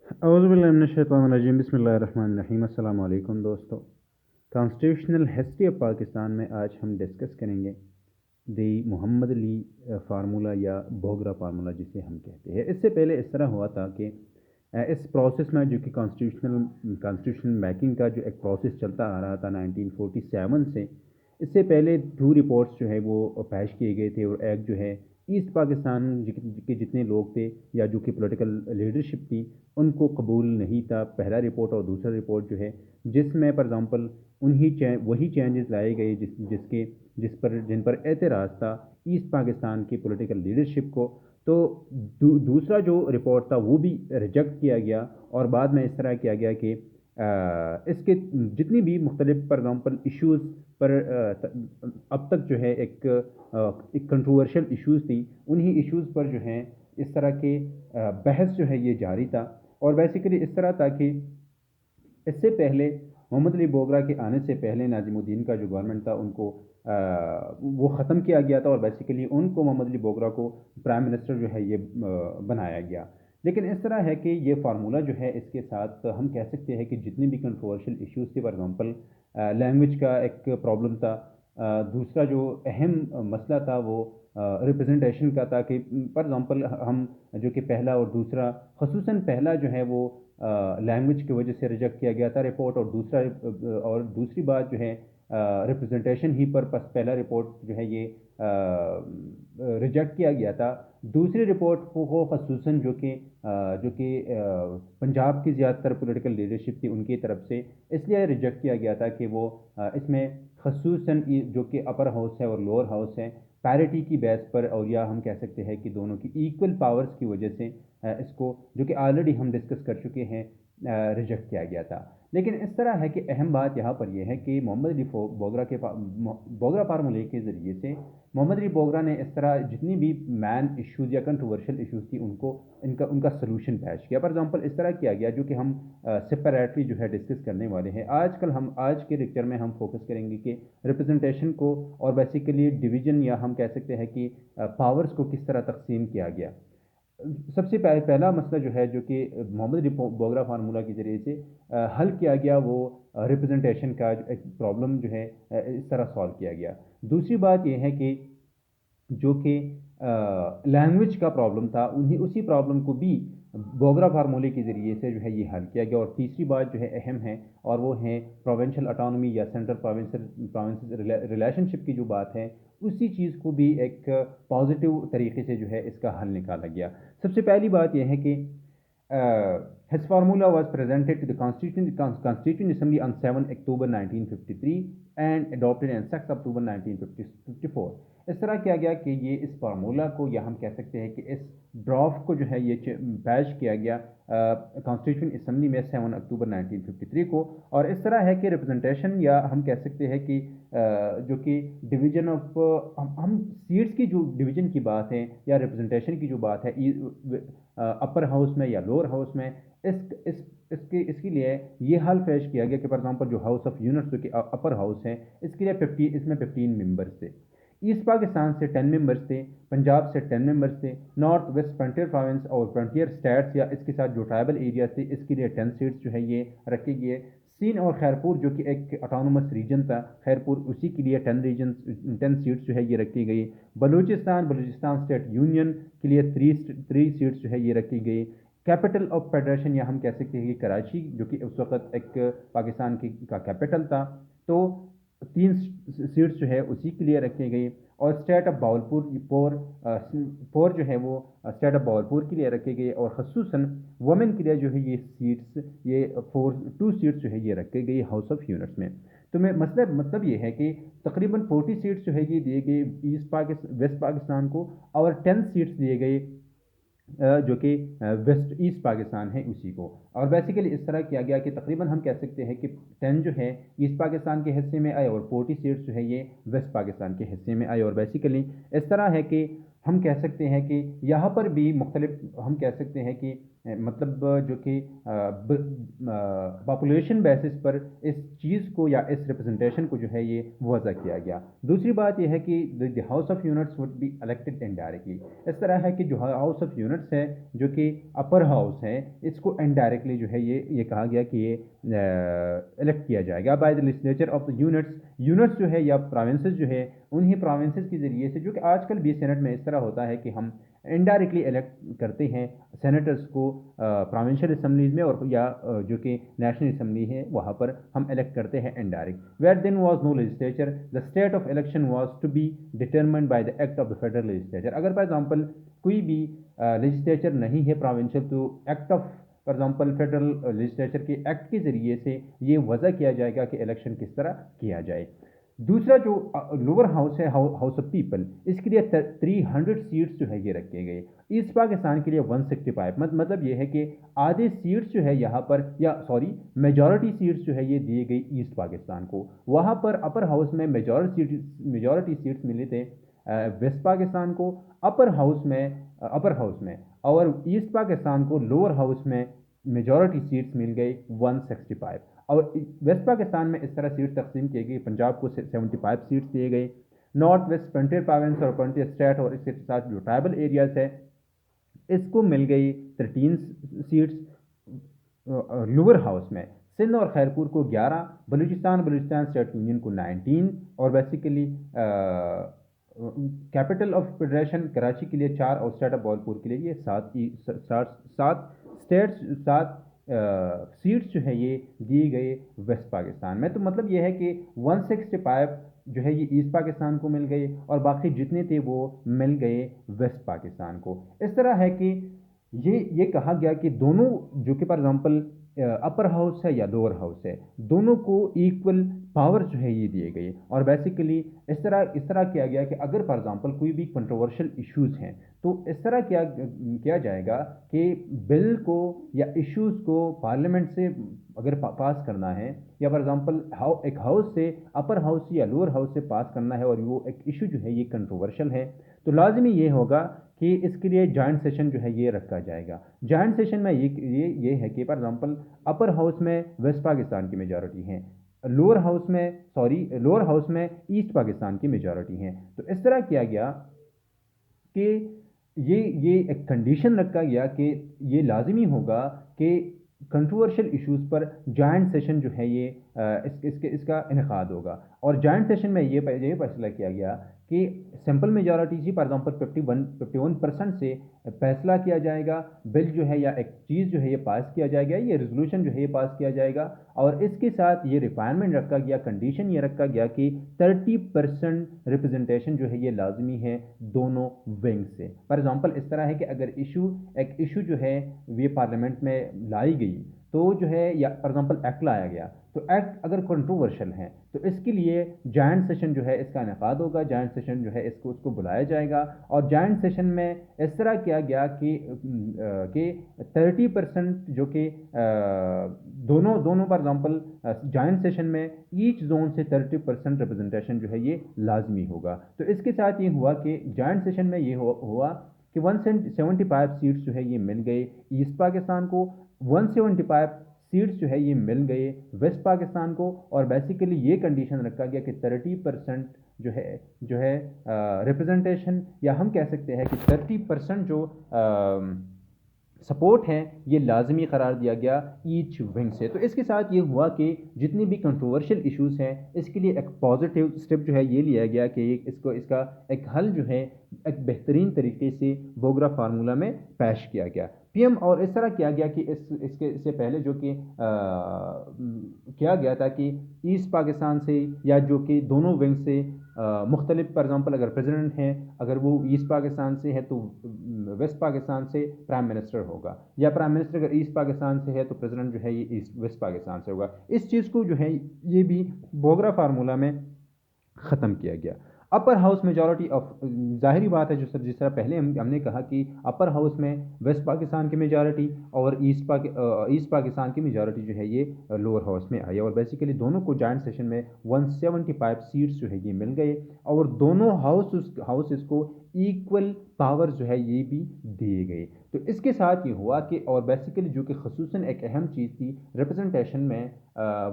औज़ुबिल्लाहिमिनश्शैतानिर्रजीम बिस्मिल्लाहिर्रहमानिर्रहीम अस्सलाम वालेकुम दोस्तों। कॉन्स्टिट्यूशनल हिस्ट्री ऑफ पाकिस्तान में आज हम डिस्कस करेंगे दी मोहम्मद अली फार्मूला या बोगरा फार्मूला जिसे हम कहते हैं। इससे पहले इस तरह हुआ था कि इस प्रोसेस में जो कि कॉन्स्टिट्यूशन मेकिंग का जो एक प्रोसेस चलता आ रहा था 1947 से, इससे पहले दो रिपोर्ट्स जो है वो पेश किए गए थे और एक जो है ईस्ट पाकिस्तान के जितने लोग थे या जो कि पॉलिटिकल लीडरशिप थी उनको कबूल नहीं था पहला रिपोर्ट, और दूसरा रिपोर्ट जो है जिसमें फॉर एग्ज़ाम्पल वही चेंजेस लाए गए जिन पर एतराज़ था ईस्ट पाकिस्तान की पॉलिटिकल लीडरशिप को। तो दूसरा जो रिपोर्ट था वो भी रिजेक्ट किया गया और बाद में इस तरह किया गया कि इसके जितनी भी मुख्तलिफ फॉर एग्ज़ाम्पल इशूज़ पर अब तक जो है एक कंट्रोवर्शियल इशूज़ थी, उन्हीं इशूज़ पर जो है इस तरह के बहस जो है ये जारी था। और बेसिकली इस तरह था कि इससे पहले मोहम्मद अली बोगरा के आने से पहले नाजिमुद्दीन का जो गवर्नमेंट था उनको वो ख़त्म किया गया था और बेसिकली उनको मोहम्मद अली बोगरा को प्राइम मिनिस्टर जो है ये बनाया गया। लेकिन इस तरह है कि ये फार्मूला जो है इसके साथ हम कह सकते हैं कि जितनी भी कंट्रोवर्शियल इश्यूज़ थे, फॉर एग्ज़ाम्पल लैंग्वेज का एक प्रॉब्लम था, दूसरा जो अहम मसला था वो रिप्रेजेंटेशन का था कि फॉर एग्ज़ाम्पल हम जो कि पहला और दूसरा, खसूसन पहला जो है वो लैंग्वेज की वजह से रिजेक्ट किया गया था रिपोर्ट, और दूसरी बात जो है रिप्रेजेंटेशन ही पर पहला रिपोर्ट जो है ये रिजेक्ट किया गया था। दूसरी रिपोर्ट को खसूसन जो कि पंजाब की ज़्यादातर पॉलिटिकल लीडरशिप थी उनकी तरफ से इसलिए रिजेक्ट किया गया था कि वो इसमें खसूसन जो कि अपर हाउस है और लोअर हाउस है पैरिटी की बेस पर, और या हम कह सकते हैं कि दोनों की इक्वल पावर्स की वजह से इसको, जो कि ऑलरेडी हम डिस्कस कर चुके हैं, रिजेक्ट किया गया था। लेकिन इस तरह है कि अहम बात यहाँ पर यह है कि मोहम्मद अली बोगरा फार्मूले के ज़रिए से मोहम्मद अली बोगरा ने इस तरह जितनी भी मैन इश्यूज़ या कंट्रोवर्शियल इश्यूज़ थी उनको उनका सोल्यूशन पेश किया। फॉर एग्जांपल इस तरह किया गया जो कि हम सेपरेटली जो है डिस्कस करने वाले हैं। आज के लेक्चर में हम फोकस करेंगे कि रिप्रेजेंटेशन को और बेसिकली डिवीजन या हम कह सकते हैं कि पावर्स को किस तरह तकसीम किया गया। सबसे पहला मसला जो है जो कि मोहम्मद अली बोगरा फार्मूला के ज़रिए से हल किया गया वो रिप्रेजेंटेशन का एक प्रॉब्लम जो है इस तरह सॉल्व किया गया। दूसरी बात यह है कि जो कि लैंग्वेज का प्रॉब्लम था उन्हीं उसी प्रॉब्लम को भी बोगरा फार्मूले के ज़रिए से जो है ये हल किया गया। और तीसरी बात जो है अहम है और वो है प्रोविंशियल अटानमी या सेंट्रल प्रोविंस रिलेशनशिप की जो बात है, उसी चीज़ को भी एक पॉजिटिव तरीके से जो है इसका हल निकाला गया। सबसे पहली बात यह है कि his formula was presented to the Constituent Assembly on 7 October 1953 and adopted on 6 October 1954। इस तरह किया गया कि ये इस फार्मूला को, या हम कह सकते हैं कि इस ड्राफ्ट को जो है ये पेश किया गया कॉन्स्टिट्यूशन असम्बली में 7 अक्टूबर 1953 को। और इस तरह है कि रिप्रेजेंटेशन, या हम कह सकते हैं कि जो कि डिवीजन ऑफ हम सीट्स की जो डिवीजन की बात है या रिप्रेजेंटेशन की जो बात है अपर हाउस में या लोअर हाउस में, इसके लिए ये हल पेश किया गया कि फॉर एग्जांपल जो हाउस ऑफ यूनिट्स जो कि अपर हाउस है, इसके लिए 15 मेंबर्स थे। ईस्ट पाकिस्तान से 10 मेंबर्स थे, पंजाब से 10 मेंबर्स थे, नॉर्थ वेस्ट फ्रंटियर प्रोविंस और फ्रंटियर स्टेट्स या इसके साथ जो ट्राइबल एरिया थे इसके लिए 10 सीट्स जो है ये रखे गए। सिंध और खैरपुर जो कि एक ऑटोनोमस रीजन था, खैरपुर, उसी के लिए 10 सीट्स जो है ये रखी गई। बलूचिस्तान स्टेट यूनियन के लिए 3 सीट्स जो है ये रखी गई। कैपिटल ऑफ फेडरेशन, या हम कह सकते हैं कि कराची जो कि उस वक्त एक पाकिस्तान का कैपिटल था, तो 3 सीट्स जो है उसी के लिए रखी गई। और स्टेट ऑफ बावलपुर फोर जो है वो स्टेट ऑफ बावलपुर के लिए रखे गए। और खसूसन वुमेन के लिए जो है ये सीट्स, ये 2 सीट्स जो है ये रखे गई हाउस ऑफ यूनिट्स में। तो मैं मतलब ये है कि तकरीबन 40 सीट्स जो है ये दिए गए वेस्ट पाकिस्तान को, और 10 सीट्स दिए गए जो कि वेस्ट ईस्ट पाकिस्तान है उसी को। और बेसिकली इस तरह किया गया कि तकरीबन हम कह सकते हैं कि 10 जो है ईस्ट पाकिस्तान के हिस्से में आए और 40 सीट्स जो है ये वेस्ट पाकिस्तान के हिस्से में आए। और बेसिकली इस तरह है कि हम कह सकते हैं कि यहाँ पर भी मुख्तलिफ, हम कह सकते हैं कि मतलब जो कि पॉपुलेशन बेसिस पर इस चीज़ को या इस रिप्रेजेंटेशन को जो है ये वज़ा किया गया। दूसरी बात यह है कि the house of units would be elected indirectly. इस तरह है कि जो हाउस ऑफ यूनिट्स है, जो कि अपर हाउस है, इसको इनडायरेक्टली जो है ये कहा गया कि ये इलेक्ट किया जाएगा by the legislature of the units. Units जो है या प्रोविंसेस जो है, उन्हीं प्रोविंसेस के ज़रिए से, जो कि आजकल भी सेनेट में इस तरह होता है कि हम इनडायरेक्टली इलेक्ट करते हैं सेनेटर्स को प्रोविंशियल असम्बलीज में, और या जो कि नेशनल असम्बली है वहाँ पर हम इलेक्ट करते हैं indirect. Where then was no legislature, the state of election was to be determined by the act of the federal legislature. अगर फॉर एग्जांपल कोई भी लेजिस्लेचर नहीं है प्रोविंशियल, तो act of for example federal legislature के act के ज़रिए से ये वज़ा किया जाएगा कि इलेक्शन किस तरह किया जाए। दूसरा जो लोअर हाउस है, हाउस ऑफ पीपल, इसके लिए 300 सीट्स जो है ये रखे गए। ईस्ट पाकिस्तान के लिए 165, मतलब ये है कि आधे सीट्स जो है यहाँ पर, या सॉरी मेजॉरिटी सीट्स जो है ये दिए गई ईस्ट पाकिस्तान को। वहाँ पर अपर हाउस में मेजॉरिटी सीट्स मिले थे वेस्ट पाकिस्तान को, अपर हाउस में, और ईस्ट पाकिस्तान को लोअर हाउस में मेजॉरिटी सीट्स मिल गई 165। और वेस्ट पाकिस्तान में इस तरह सीट्स तकसीम की गई, पंजाब को 75 सीट्स दिए गए, नॉर्थ वेस्ट फ्रंटियर प्रोविंस और फ्रंटियर स्टेट और इसके साथ जो ट्राइबल एरियाज है इसको मिल गई 13 सीट्स। लोअर हाउस में सिंध और खैरपुर को 11, बलूचिस्तान स्टेट यूनियन को 19, और basically capital of federation Karachi के लिए 4 और स्टेट ऑफ बहावलपुर के लिए ये 7 स्टेट्स 7 सीट्स जो है ये दिए गए वेस्ट पाकिस्तान में। तो मतलब ये है कि 165 जो है ये ईस्ट पाकिस्तान को मिल गए, और बाकी जितने थे वो मिल गए वेस्ट पाकिस्तान को। इस तरह है कि ये कहा गया कि दोनों, जो कि फॉर एग्जांपल अपर हाउस है या लोअर हाउस है, दोनों को इक्वल पावर जो है ये दिए गए। और बेसिकली इस तरह किया गया कि अगर फॉर एग्जांपल कोई भी कंट्रोवर्शियल इश्यूज हैं, तो इस तरह किया जाएगा कि बिल को या इश्यूज को पार्लियामेंट से अगर पास करना है, या फॉर एग्जांपल एक हाउस से, अपर हाउस या लोअर हाउस से पास करना है, और वो एक इशू जो है ये कंट्रोवर्शियल है, तो लाजमी ये होगा कि इसके लिए जॉइंट सेशन जो है ये रखा जाएगा। जॉइंट सेशन में ये है कि फॉर एग्जांपल अपर हाउस में वेस्ट पाकिस्तान की मेजॉरिटी है, लोअर हाउस में ईस्ट पाकिस्तान की मेजॉरिटी है। तो इस तरह किया गया कि ये एक कंडीशन रखा गया कि ये लाजमी होगा कि कंट्रोवर्शियल इश्यूज पर जॉइंट सेशन जो है ये इसका इनेकाद होगा। और जॉइंट सेशन में ये फैसला किया गया कि सिंपल मेजॉरिटी जी, फॉर एग्जांपल 51% से फैसला किया जाएगा, बिल जो है या एक चीज़ जो है ये पास किया जाएगा, ये रेजोल्यूशन जो है ये पास किया जाएगा। और इसके साथ ये रिक्वायरमेंट रखा गया, कंडीशन ये रखा गया कि 30% रिप्रेजेंटेशन जो है ये लाजमी है दोनों विंग से। फॉर एग्जांपल इस तरह है कि अगर एक इशू जो है ये पार्लियामेंट में लाई गई, तो जो है, या फॉर एग्जांपल एक्ट लाया गया, तो एक्ट अगर कंट्रोवर्शियल है तो इसके लिए जॉइंट सेशन जो है इसका इनेकाद होगा, जॉइंट सेशन जो है उसको बुलाया जाएगा। और जॉइंट सेशन में इस तरह किया गया कि 30% जो कि दोनों फॉर एग्जांपल जॉइंट सेशन में ईच जोन से 30% रिप्रेजेंटेशन जो है ये लाजमी होगा। तो इसके साथ ये हुआ कि जॉइंट सेशन में ये हुआ कि 175 सीट्स जो है ये मिल गए ईस्ट पाकिस्तान को, 175 सीट्स जो है ये मिल गए वेस्ट पाकिस्तान को। और बेसिकली ये कंडीशन रखा गया कि 30% जो है रिप्रेजेंटेशन, या हम कह सकते हैं कि 30% जो सपोर्ट है ये लाजमी करार दिया गया ईच विंग से। तो इसके साथ ये हुआ कि जितनी भी कंट्रोवर्शियल इश्यूज हैं इसके लिए एक पॉजिटिव स्टेप जो है ये लिया गया कि इसका एक हल जो है एक बेहतरीन तरीके से बोगरा फार्मूला में पेश किया गया पीएम। और इस तरह किया गया कि इससे पहले जो कि किया गया था कि ईस्ट पाकिस्तान से, या जो कि दोनों विंग से मुख्तलिफ, फॉर एग्जांपल अगर प्रेसिडेंट हैं, अगर वो ईस्ट पाकिस्तान से है तो वेस्ट पाकिस्तान से प्राइम मिनिस्टर होगा, या प्राइम मिनिस्टर अगर ईस्ट पाकिस्तान से है तो प्रेसिडेंट जो है ये वेस्ट पाकिस्तान से होगा। इस चीज़ को जो है ये भी बोगरा फार्मूला में ख़त्म किया गया। अपर हाउस मेजॉरिटी ऑफ, ज़ाहिरी बात है, जो सर जिस तरह पहले हमने कहा कि अपर हाउस में वेस्ट पाकिस्तान की मेजॉरिटी और ईस्ट पाकिस्तान की मेजॉरिटी जो है ये लोअर हाउस में आई, और बेसिकली दोनों को जॉइंट सेशन में 175 सीट्स जो है ये मिल गए, और दोनों हाउसेस को इक्वल पावर जो है ये भी दिए गए। तो इसके साथ ये हुआ कि, और बेसिकली जो कि खसूसन एक अहम चीज़ थी रिप्रेजेंटेशन में,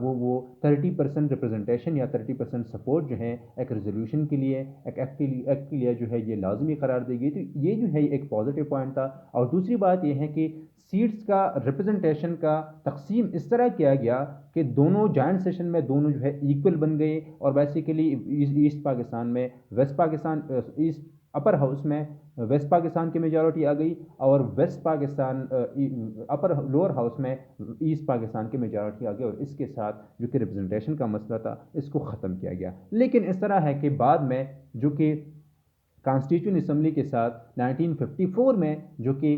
वो 30% रिप्रेजेंटेशन या 30% सपोर्ट जो है एक रेजोल्यूशन के लिए, एक एक्ट के लिए जो है ये लाजमी करार दी गई। तो ये जो है एक पॉजिटिव पॉइंट था। और दूसरी बात ये है कि सीट्स का रिप्रेजेंटेशन का तकसीम इस तरह किया गया कि दोनों जॉइंट सेशन में दोनों जो है इक्वल बन गए, और बेसिकली ईस्ट पाकिस्तान में west Pakistan, east upper house में वेस्ट पाकिस्तान की मेजॉरिटी आ गई, और west Pakistan upper lower house में ईस्ट पाकिस्तान की मेजॉरिटी आ गई, और इसके साथ जो कि रिप्रेजेंटेशन का मसला था इसको ख़त्म किया गया। लेकिन इस तरह है कि बाद में जो कि कॉन्स्टिट्यूशन असम्बली के साथ 1954 में जो कि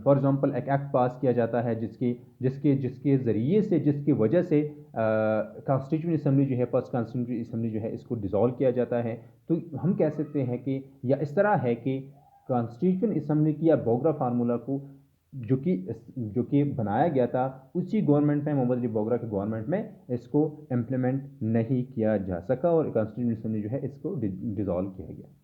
फॉर एग्जांपल एक एक्ट पास किया जाता है जिसकी जिसके जिसके ज़रिए से, जिसकी वजह से कॉन्स्टिट्यूशन असम्बली जो है, फर्स्ट कॉन्स्टिट्यूशन असम्बली जो है इसको डिज़ोल्व किया जाता है। तो हम कह सकते हैं कि, या इस तरह है कि कॉन्स्टिट्यूशन असम्बली की या बोगरा फार्मूला को जो कि बनाया गया था, उसी गवर्नमेंट में, मोहम्मद अली बोगरा के गवर्नमेंट में इसको इम्प्लीमेंट नहीं किया जा सका, और कॉन्स्टिट्यूशन असम्बली जो है इसको डिज़ोल्व किया गया।